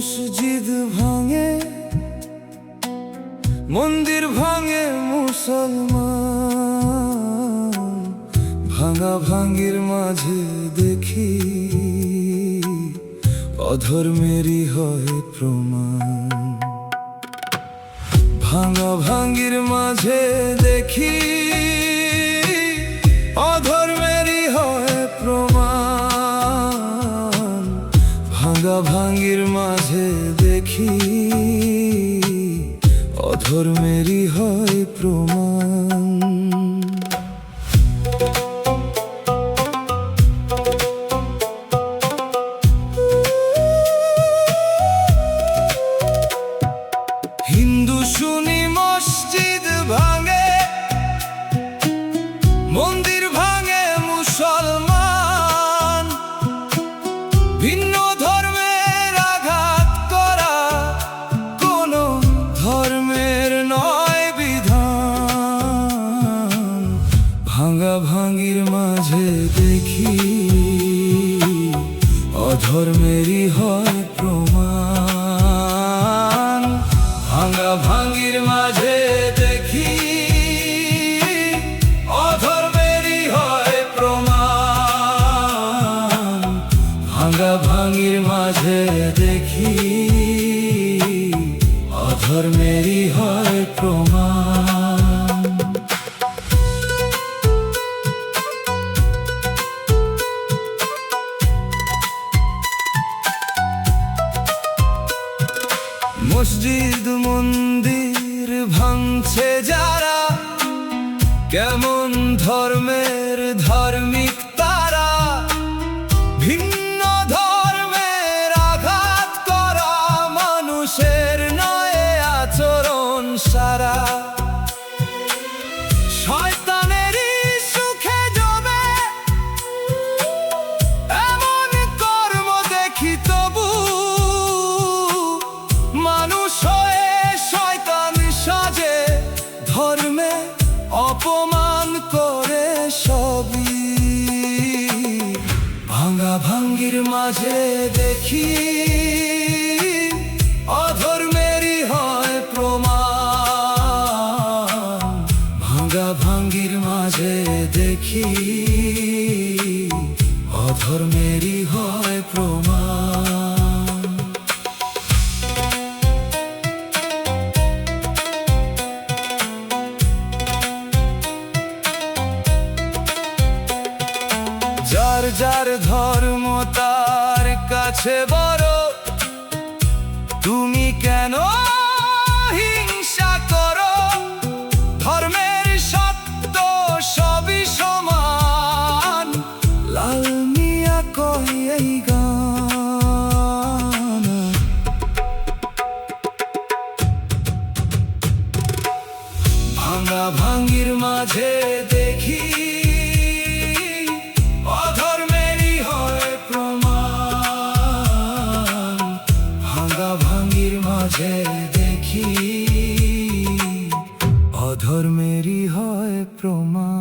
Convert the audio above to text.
মসজিদ ভাঙে, মন্দির ভাঙে মুসলমান, ভাঙা ভাঙির মাঝে দেখি অধর্মেরই হয় প্রমাণ। ভাঙা ভাঙির মাঝে দেখি অধর্মেরই হয় প্রমাণ। ভাঙা ভাঙির মাঝে দেখি অধর্মেরই হয় প্রমাণ। হিন্দু শুনি মসজিদ ভাঙে, মন্দির ভাঙে মুসলমান, ভিন্ন ধর্মের আঘাত করা কোনো ধর্মের নয় বিধান। ভাঙা ভাঙির মাঝে দেখি অধর্মেরই হয় প্রমাণ। ভাঙা ভাঙির মাঝে দেখি অধর্মেরই হয় প্রমাণ। ভাঙা ভাঙির মাঝে দেখি অধর্মেরই হয় প্রমাণ। মসজিদ মন্দির ভাঙছে যারা, কেমন ধর্মের ধার্মিক তারা, ভিন্ন ধর্মের আঘাত করা মানুষের নয় আচরণ সারা। শয়তানেরই সুখে জমে এমন কর্ম দেখি, তবু মানুষ হয়ে শয়তান সাজে, ধর্মে অপমান করে সবই। ভাঙা ভাঙির মাঝে দেখি অধর্মেরই হয় প্রমাণ। ভাঙা ভাঙির মাঝে দেখি অধর্মেরই হয় প্রমাণ। যার যার ধর্ম তার কাছে বড়, তুমি কেন হিংসা করো? ধর্মের সত্য সবই সমান, লাল মিয়া কই এই গান। ভাঙা ভাঙির মাঝে দেখি অধর্মেরই হয় প্রমাণ। ভাঙা ভাঙির মাঝে দেখি অধর্মেরই হয় প্রমাণ।